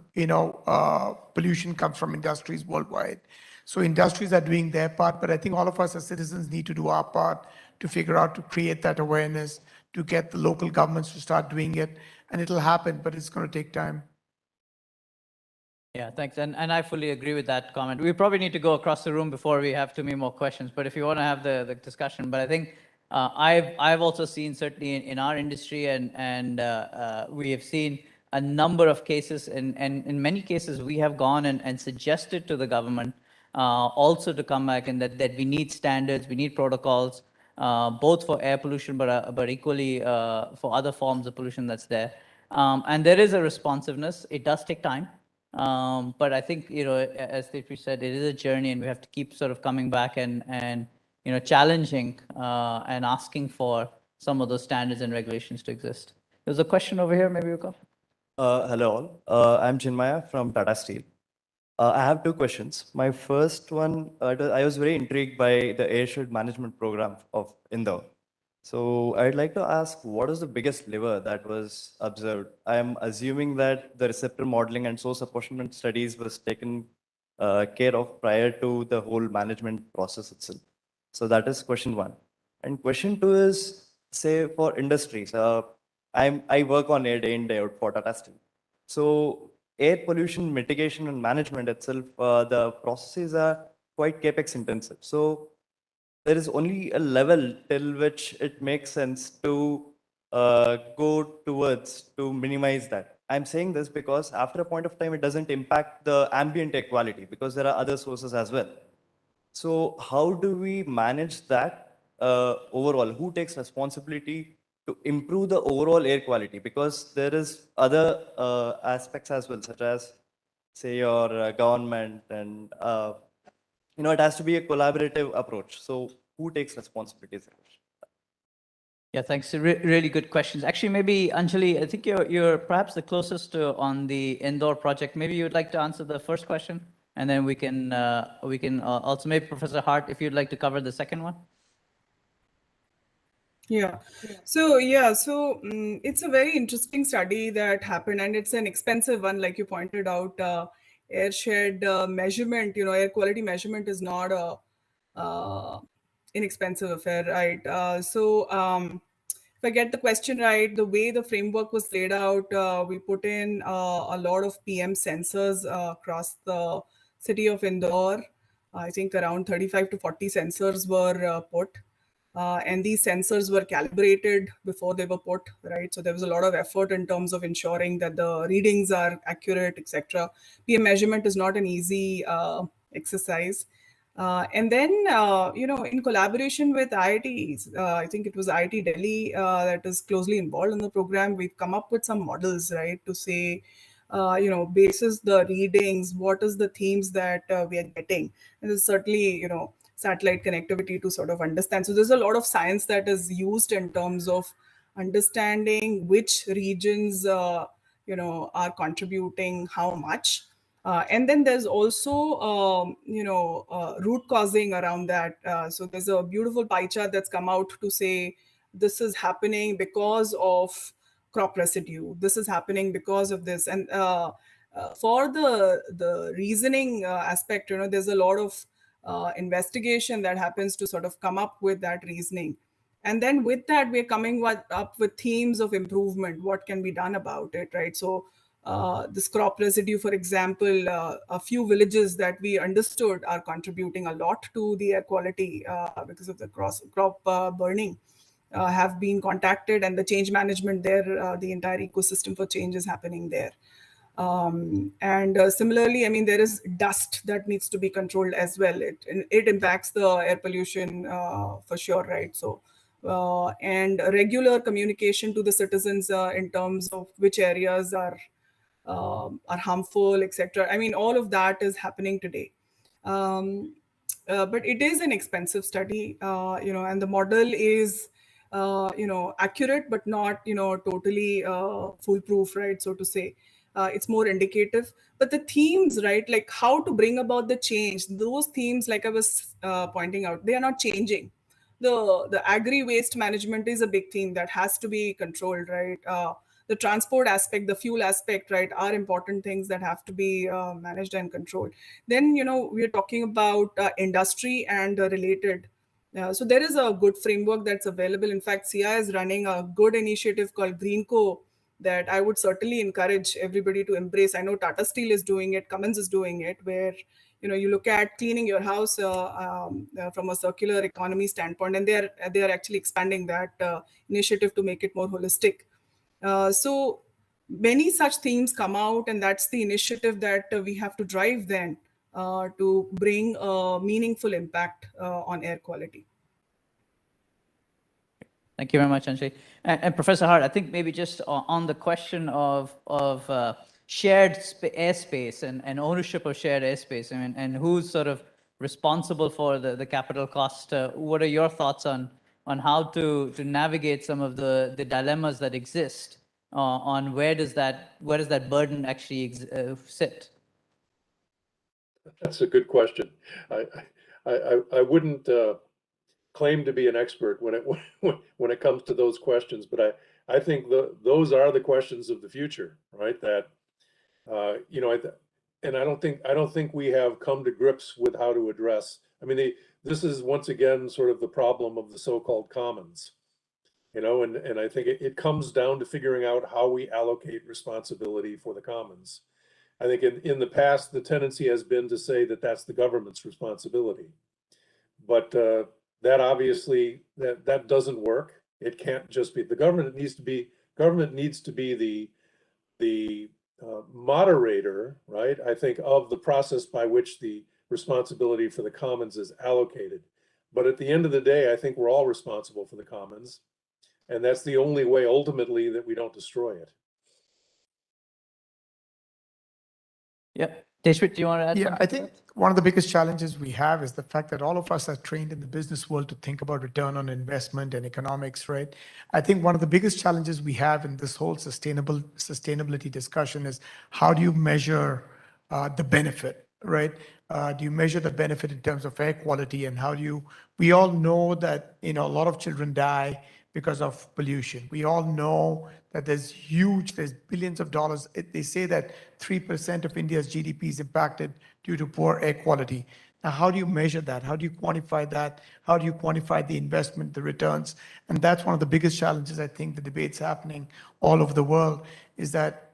pollution comes from industries worldwide. So industries are doing their part, but I think all of us as citizens need to do our part to figure out, to create that awareness, to get the local governments to start doing it. And it'll happen, but it's going to take time. Yeah, thanks. And I fully agree with that comment. We probably need to go across the room before we have too many more questions, but if you want to have the discussion, but I think I've also seen certainly in our industry and we have seen a number of cases and in many cases we have gone and suggested to the government also to come back and that we need standards, we need protocols, both for air pollution, but equally for other forms of pollution that's there. And there is a responsiveness. It does take time. But I think, as Deepri said, it is a journey and we have to keep sort of coming back and challenging and asking for some of those standards and regulations to exist. There's a question over here, maybe you go. Hello all. I'm Chinmaya from Tata Steel. I have two questions. My first one, I was very intrigued by the airshed management program of Indore. So I'd like to ask, what is the biggest lever that was observed? I am assuming that the receptor modeling and source apportionment studies was taken care of prior to the whole management process itself. So that is question one. And question two is, say for industries, I work on air day in, day out for Tata Steel. So air pollution mitigation and management itself, the processes are quite capex intensive. So there is only a level till which it makes sense to go towards to minimize that. I'm saying this because after a point of time, it doesn't impact the ambient air quality because there are other sources as well. So how do we manage that overall? Who takes responsibility to improve the overall air quality? Because there is other aspects as well, such as say your government and it has to be a collaborative approach. So who takes responsibilities? Yeah, thanks. Really good questions. Actually, maybe Anjali, I think you're perhaps the closest to on the indoor project. Maybe you'd like to answer the first question, and then we can also maybe Professor Hart, if you'd like to cover the second one. Yeah. So it's a very interesting study that happened, and it's an expensive one, like you pointed out. Airshed measurement, air quality measurement is not a inexpensive affair, right? If I get the question right, the way the framework was laid out, we put in a lot of PM sensors across the city of Indore. I think around 35 to 40 sensors were put. And these sensors were calibrated before they were put, right? So there was a lot of effort in terms of ensuring that the readings are accurate, etc. PM measurement is not an easy exercise. And then, in collaboration with IITs, I think it was IIT Delhi that is closely involved in the program, we've come up with some models, right, to say, basis the readings, what is the themes that we are getting. And there's certainly, satellite connectivity to sort of understand. So there's a lot of science that is used in terms of understanding which regions, are contributing how much. And then there's also, root causing around that. So there's a beautiful pie chart that's come out to say this is happening because of crop residue. This is happening because of this. And for the reasoning aspect, there's a lot of investigation that happens to sort of come up with that reasoning. And then with that, we're coming up with themes of improvement. What can be done about it, right? So this crop residue, for example, a few villages that we understood are contributing a lot to the air quality because of the crop burning have been contacted, and the change management there, the entire ecosystem for change is happening there. And similarly, I mean, there is dust that needs to be controlled as well. It impacts the air pollution for sure, right? So, and regular communication to the citizens in terms of which areas are harmful, etc. I mean, all of that is happening today. But it is an expensive study, and the model is, accurate, but not, totally foolproof, right? So to say. It's more indicative, but the themes, right, like how to bring about the change, those themes, like I was pointing out, they are not changing. The agri waste management is a big theme that has to be controlled, right? The transport aspect, the fuel aspect, right, are important things that have to be managed and controlled. Then, we're talking about industry and related. So there is a good framework that's available. In fact, CI is running a good initiative called GreenCo that I would certainly encourage everybody to embrace. I know Tata Steel is doing it, Cummins is doing it, where you look at cleaning your house from a circular economy standpoint, and they are actually expanding that initiative to make it more holistic. So many such themes come out, and that's the initiative that we have to drive then to bring a meaningful impact on air quality. Thank you very much, Anjali. And Professor Hart, I think maybe just on the question of shared airspace and ownership of shared airspace, and who's sort of responsible for the capital cost. What are your thoughts on how to navigate some of the dilemmas that exist on where does that burden actually sit? That's a good question. I wouldn't claim to be an expert when it comes to those questions, but I think those are the questions of the future, right? That and I don't think we have come to grips with how to address. I mean, this is once again sort of the problem of the so-called commons, and I think it comes down to figuring out how we allocate responsibility for the commons. I think in the past, the tendency has been to say that that's the government's responsibility, but that obviously that doesn't work. It can't just be the government. Government needs to be the moderator, right? I think of the process by which the responsibility for the commons is allocated. But at the end of the day, I think we're all responsible for the commons, and that's the only way ultimately that we don't destroy it. Yeah. Deshwit, do you want to add Yeah, something I to think that? one of the biggest challenges we have is the fact that all of us are trained in the business world to think about return on investment and economics, right? I think one of the biggest challenges we have in this whole sustainability discussion is how do you measure the benefit, right? Do you measure the benefit in terms of air quality, and we all know that, a lot of children die because of pollution. We all know that there's billions of dollars. They say that 3% of India's GDP is impacted due to poor air quality. Now, how do you measure that? How do you quantify that? How do you quantify the investment, the returns? And that's one of the biggest challenges, I think, the debates happening all over the world is that,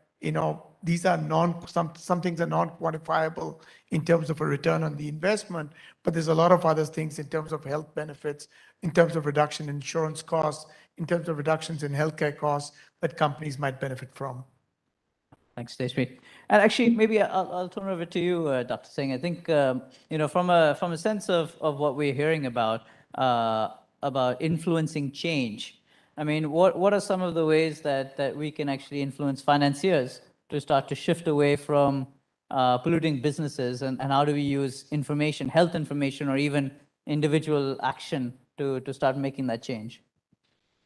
these are some things are non-quantifiable in terms of a return on the investment, but there's a lot of other things in terms of health benefits, in terms of reduction in insurance costs, in terms of reductions in healthcare costs that companies might benefit from. Thanks, Deshwit. And actually, maybe I'll turn over to you, Dr. Singh. I think from a sense of what we're hearing about influencing change. I mean, what are some of the ways that we can actually influence financiers to start to shift away from polluting businesses, and how do we use information, health information, or even individual action to start making that change?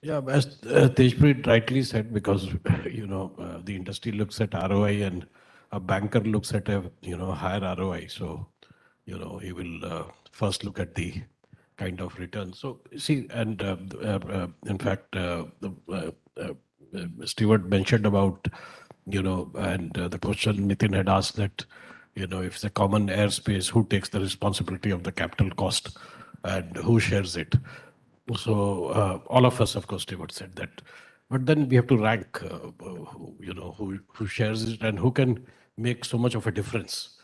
Yeah, as Tejpreet rightly said, because the industry looks at ROI and a banker looks at a higher ROI. So he will first look at the kind of return. So see, and in fact, Stewart mentioned about and the question Nitin had asked that if it's a common airspace, who takes the responsibility of the capital cost and who shares it? So all of us, of course, Stewart said that. But then we have to rank, who shares it and who can make so much of a difference,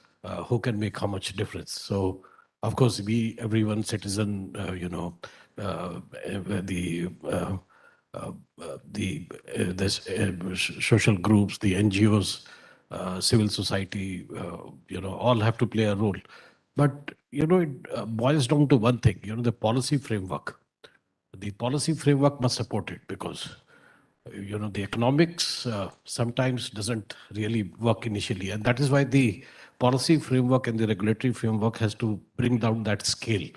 who can make how much difference. So, of course, everyone, citizen, social groups, the NGOs, civil society, all have to play a role. But, it boils down to one thing, the policy framework. The policy framework must support it because, the economics sometimes doesn't really work initially. And that is why the policy framework and the regulatory framework has to bring down that scale.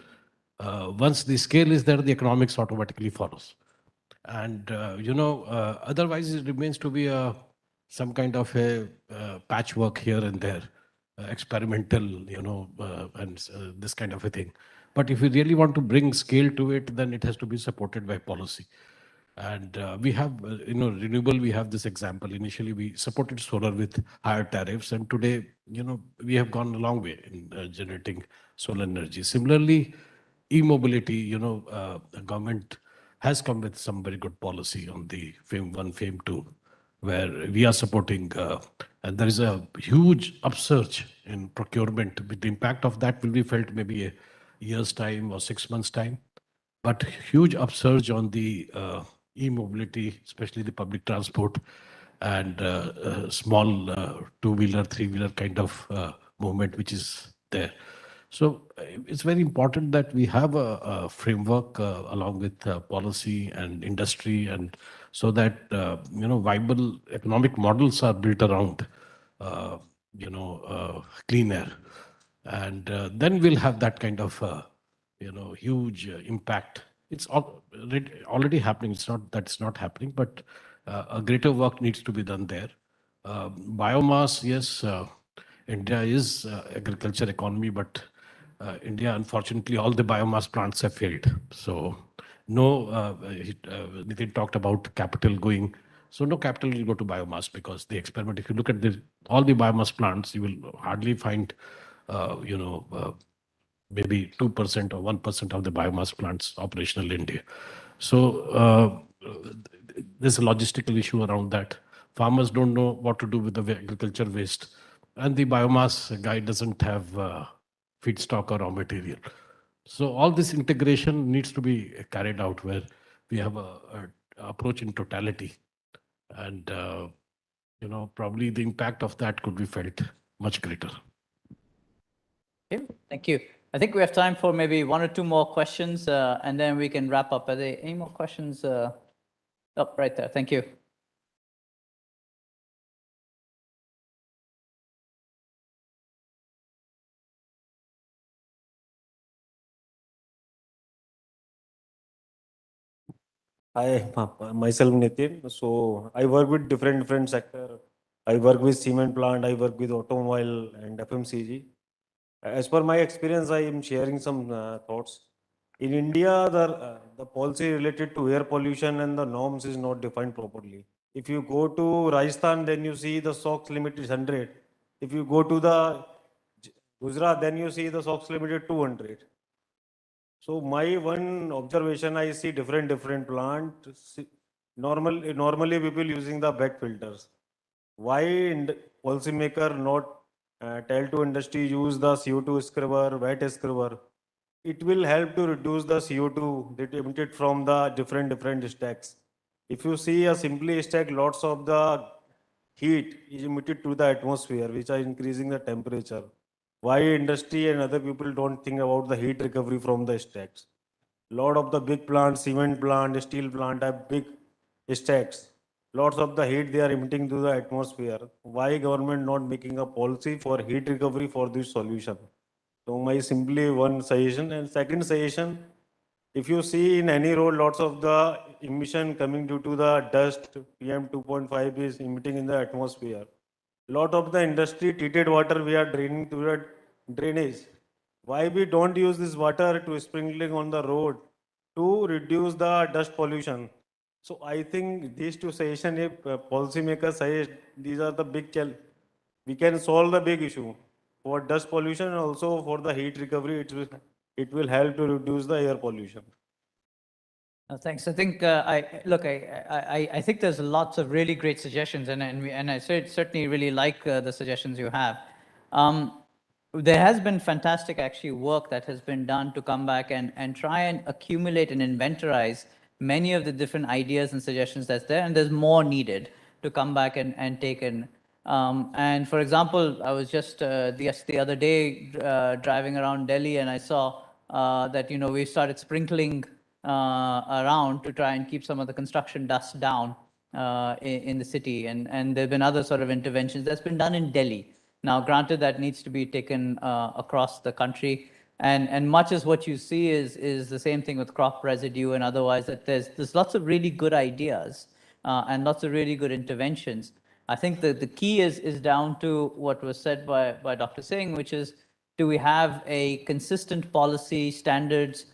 Once the scale is there, the economics automatically follows. And, otherwise it remains to be some kind of a patchwork here and there, experimental, and this kind of a thing. But if we really want to bring scale to it, then it has to be supported by policy. And we have, renewable, we have this example. Initially, we supported solar with higher tariffs. And today, we have gone a long way in generating solar energy. Similarly, e-mobility, the government has come with some very good policy on the FAME 1, FAME 2. where we are supporting, and there is a huge upsurge in procurement. With the impact of that will be felt maybe a year's time or 6 months' time. But huge upsurge on the e-mobility, especially the public transport and small two-wheeler, three-wheeler kind of movement which is there. So it's very important that we have a framework along with policy and industry, and so that viable economic models are built around clean air, and then we'll have that kind of huge impact. It's already happening. It's not that it's not happening, but a greater work needs to be done there. Biomass, yes, India is agriculture economy, but India, unfortunately, all the biomass plants have failed. So no, Nitin talked about capital going. So no capital will go to biomass because the experiment, if you look at all the biomass plants, you will hardly find, maybe 2% or 1% of the biomass plants operational in India. So there's a logistical issue around that. Farmers don't know what to do with the agriculture waste, and the biomass guy doesn't have feedstock or raw material. So all this integration needs to be carried out where we have a approach in totality, and probably the impact of that could be felt much greater. Okay, thank you. I think we have time for maybe one or two more questions, and then we can wrap up. Are there any more questions? Oh, right there. Thank you. Hi, myself Nitin. So I work with different sector. I work with cement plant. I work with automobile and FMCG. As per my experience, I am sharing some thoughts. In India, the policy related to air pollution and the norms is not defined properly. If you go to Rajasthan, then you see the SOx limit is 100. If you go to the Gujarat, then you see the SOx limit is 200. So my one observation, I see different plant. Normally people using the back filters. Why policymaker not tell to industry use the CO2 scrubber, wet scrubber? It will help to reduce the CO2 that emitted from the different stacks. If you see a simply stack, lots of the heat is emitted to the atmosphere, which are increasing the temperature. Why industry and other people don't think about the heat recovery from the stacks? Lot of the big plants, cement plant, steel plant have big stacks. Lots of the heat they are emitting to the atmosphere. Why government not making a policy for heat recovery for this solution? So my simply one suggestion. And second suggestion, if you see in any road, lots of the emission coming due to the dust, PM 2.5 is emitting in the atmosphere. Lot of the industry treated water we are draining to the drainage. Why we don't use this water to sprinkling on the road to reduce the dust pollution? So I think these two suggestions, if policymakers suggest, these are the big challenge. We can solve the big issue for dust pollution and also for the heat recovery. It will help to reduce the air pollution. Thanks. I think I think there's lots of really great suggestions, and I certainly really like the suggestions you have. There has been fantastic actually work that has been done to come back and try and accumulate and inventorize many of the different ideas and suggestions that's there, and there's more needed to come back and take in. And for example, I was just the other day driving around Delhi, and I saw that we started sprinkling around to try and keep some of the construction dust down in the city, and there have been other sort of interventions that's been done in Delhi. Now, granted, that needs to be taken across the country, and much as what you see is the same thing with crop residue and otherwise, that there's lots of really good ideas and lots of really good interventions. I think that the key is down to what was said by Dr. Singh, which is, do we have a consistent policy standards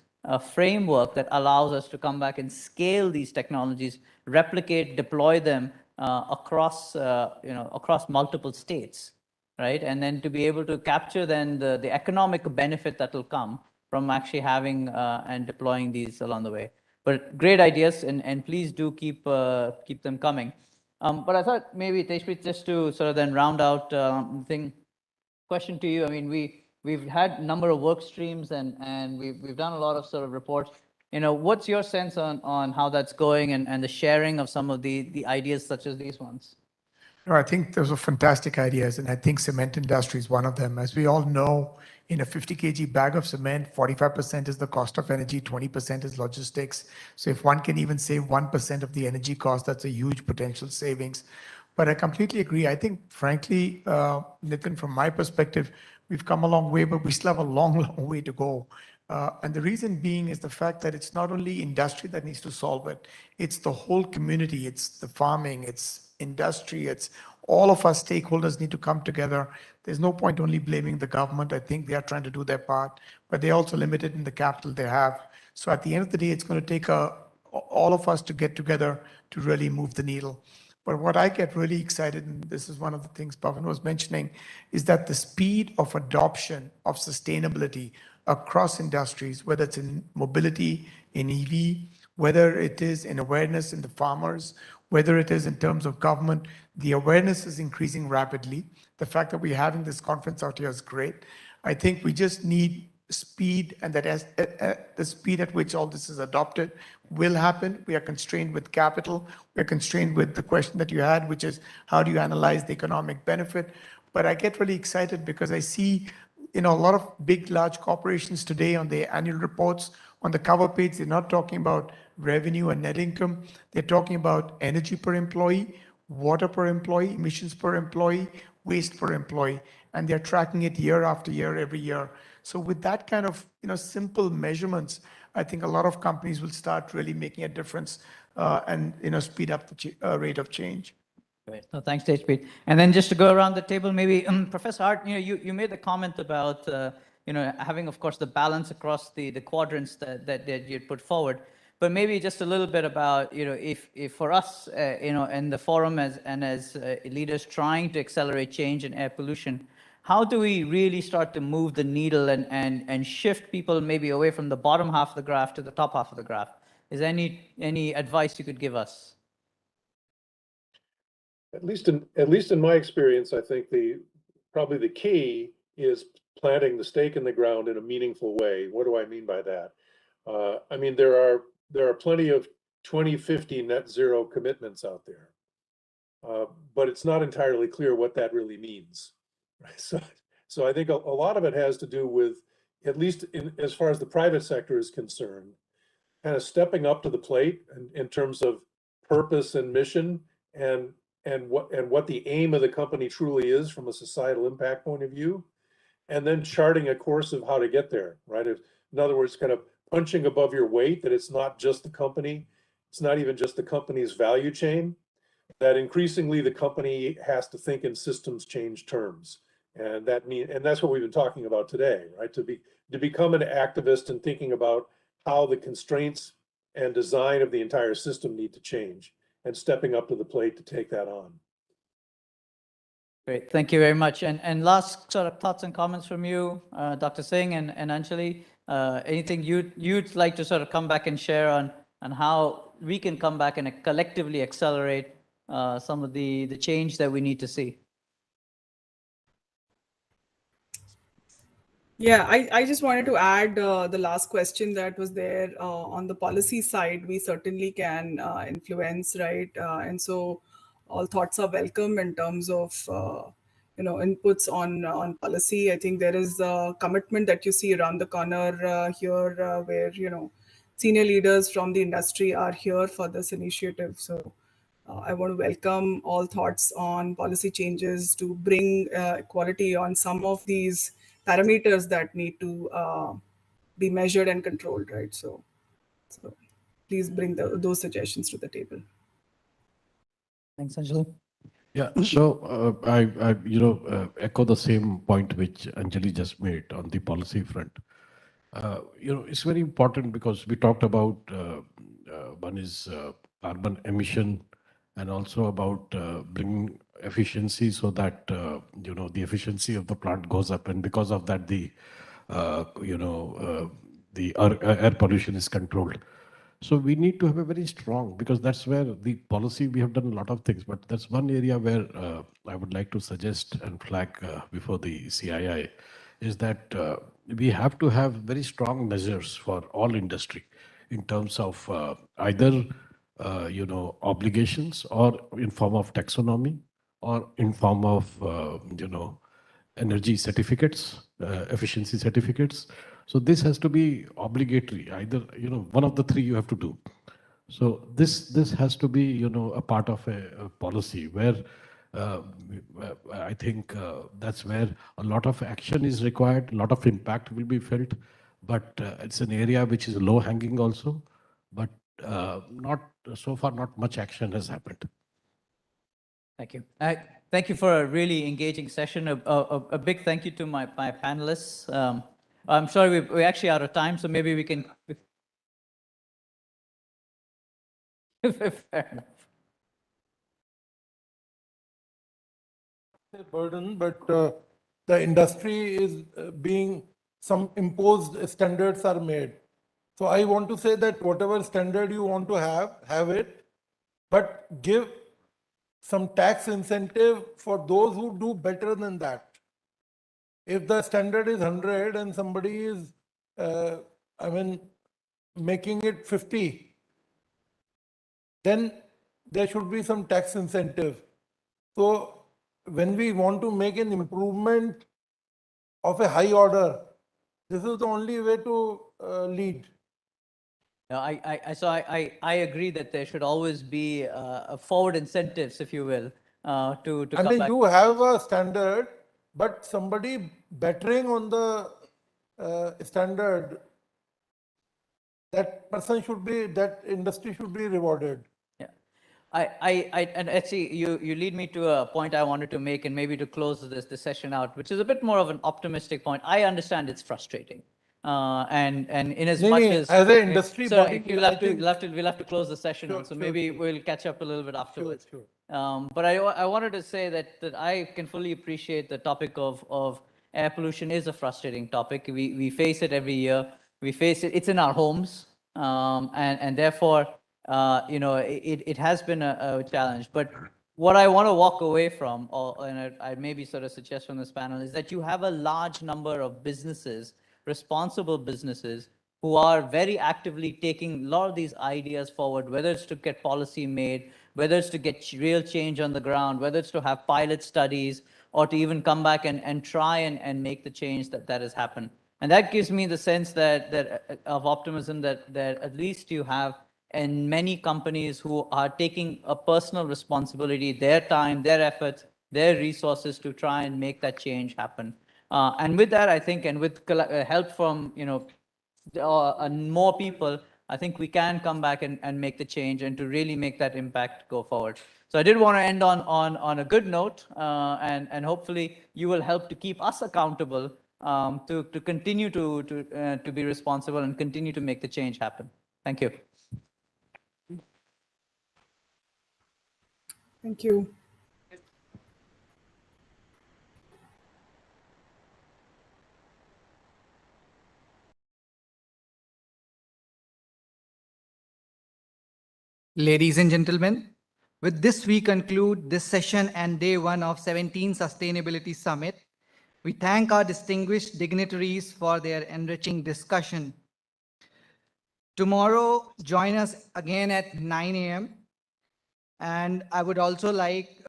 framework that allows us to come back and scale these technologies, replicate, deploy them across across multiple states, right? And then to be able to capture then the economic benefit that will come from actually having and deploying these along the way. But great ideas, and please do keep them coming. But I thought maybe, Tejpreet, just to sort of then round out the thing, question to you. I mean, we've had a number of work streams and we've done a lot of sort of reports. What's your sense on how that's going and the sharing of some of the ideas such as these ones? No, I think those are fantastic ideas, and I think cement industry is one of them. As we all know, in a 50 kg bag of cement, 45% is the cost of energy, 20% is logistics. So if one can even save 1% of the energy cost, that's a huge potential savings. But I completely agree. I think, frankly, Nitin, from my perspective, we've come a long way, but we still have a long, long way to go. And the reason being is the fact that it's not only industry that needs to solve it, it's the whole community, it's the farming, it's industry, it's all of us stakeholders need to come together. There's no point only blaming the government. I think they are trying to do their part, but they're also limited in the capital they have. So at the end of the day, it's going to take all of us to get together to really move the needle. But what I get really excited, and this is one of the things Pawan was mentioning, is that the speed of adoption of sustainability across industries, whether it's in mobility, in EV, whether it is in awareness in the farmers, whether it is in terms of government, the awareness is increasing rapidly. The fact that we're having this conference out here is great. I think we just need speed, and that as the speed at which all this is adopted will happen. We are constrained with capital. We're constrained with the question that you had, which is how do you analyze the economic benefit? But I get really excited because I see, a lot of big, large corporations today on their annual reports, on the cover page, they're not talking about revenue and net income. They're talking about energy per employee, water per employee, emissions per employee, waste per employee, and they're tracking it year after year, every year. So with that kind of simple measurements, I think a lot of companies will start really making a difference and speed up the rate of change. Great. No, thanks, Tejpreet. And then just to go around the table, maybe Professor Hart, you made the comment about having, of course, the balance across the quadrants that you put forward. But maybe just a little bit about, if for us, in the forum as leaders trying to accelerate change in air pollution, how do we really start to move the needle and shift people maybe away from the bottom half of the graph to the top half of the graph? Is there any advice you could give us? At least in my experience, I think probably the key is planting the stake in the ground in a meaningful way. What do I mean by that? I mean, there are plenty of 2050 net zero commitments out there, but it's not entirely clear what that really means. Right? So I think a lot of it has to do with, at least as far as the private sector is concerned, kind of stepping up to the plate in terms of purpose and mission and what the aim of the company truly is from a societal impact point of view, and then charting a course of how to get there, right? In other words, kind of punching above your weight, that it's not just the company, it's not even just the company's value chain, that increasingly the company has to think in systems change terms. And that's what we've been talking about today, right? To become an activist and thinking about how the constraints and design of the entire system need to change, and stepping up to the plate to take that on. Great, thank you very much. And last sort of thoughts and comments from you, Dr. Singh and Anjali. Anything you'd like to sort of come back and share on how we can come back and collectively accelerate some of the change that we need to see? Yeah, I just wanted to add the last question that was there on the policy side. We certainly can influence, right? And so all thoughts are welcome in terms of inputs on policy. I think there is a commitment that you see around the corner here, where senior leaders from the industry are here for this initiative. So I want to welcome all thoughts on policy changes to bring equality on some of these parameters that need to be measured and controlled, right? So please bring those suggestions to the table. Thanks, Anjali. Yeah, so I echo the same point which Anjali just made on the policy front. It's very important because we talked about one is carbon emission, and also about bringing efficiency so that the efficiency of the plant goes up, and because of that the air pollution is controlled. So we need to have a very strong, because that's where the policy, we have done a lot of things, but that's one area where I would like to suggest and flag before the CII is that we have to have very strong measures for all industry in terms of either obligations or in form of taxonomy or in form of energy certificates, efficiency certificates. So this has to be obligatory. Either one of the three you have to do. So this has to be a part of a policy where uh, I think that's where a lot of action is required. A lot of impact will be felt, but it's an area which is low hanging also. But not so far, not much action has happened. Thank you. Thank you for a really engaging session. A big thank you to my panelists. I'm sorry, we're actually out of time, so maybe we can. Fair enough. A burden, but the industry is being some imposed standards are made. So I want to say that whatever standard you want to have it, but give some tax incentive for those who do better than that. If the standard is 100 and somebody is, making it 50, then there should be some tax incentive. So when we want to make an improvement of a high order, this is the only way to lead. No, I agree that there should always be forward incentives, if you will, to I come mean, back. you have a standard, but somebody bettering on the standard, that person should be, that industry should be rewarded. Yeah. And actually, you lead me to a point I wanted to make, and maybe to close this session out, which is a bit more of an optimistic point. I understand it's frustrating, and in as much as an industry so body, we'll have to close the session, Sure, so sure, maybe sure. we'll catch up a little bit afterwards. Sure. But I wanted to say that I can fully appreciate the topic of air pollution is a frustrating topic. We face it every year. We face it. It's in our homes, and therefore, it has been a challenge. But what I want to walk away from, and I maybe sort of suggest from this panel, is that you have a large number of businesses, responsible businesses, who are very actively taking a lot of these ideas forward, whether it's to get policy made, whether it's to get real change on the ground, whether it's to have pilot studies, or to even come back and try and make the change that has happened. And that gives me the sense that of optimism that at least you have in many companies who are taking a personal responsibility, their time, their efforts, their resources to try and make that change happen. And with that, I think, and with help from and more people, I think we can come back and make the change and to really make that impact go forward. So I did want to end on a good note, and hopefully you will help to keep us accountable to continue to be responsible and continue to make the change happen. Thank you. Thank you. Ladies and gentlemen, with this we conclude this session and day one of 17 Sustainability Summit. We thank our distinguished dignitaries for their enriching discussion. Tomorrow, join us again at 9 a.m. And I would also like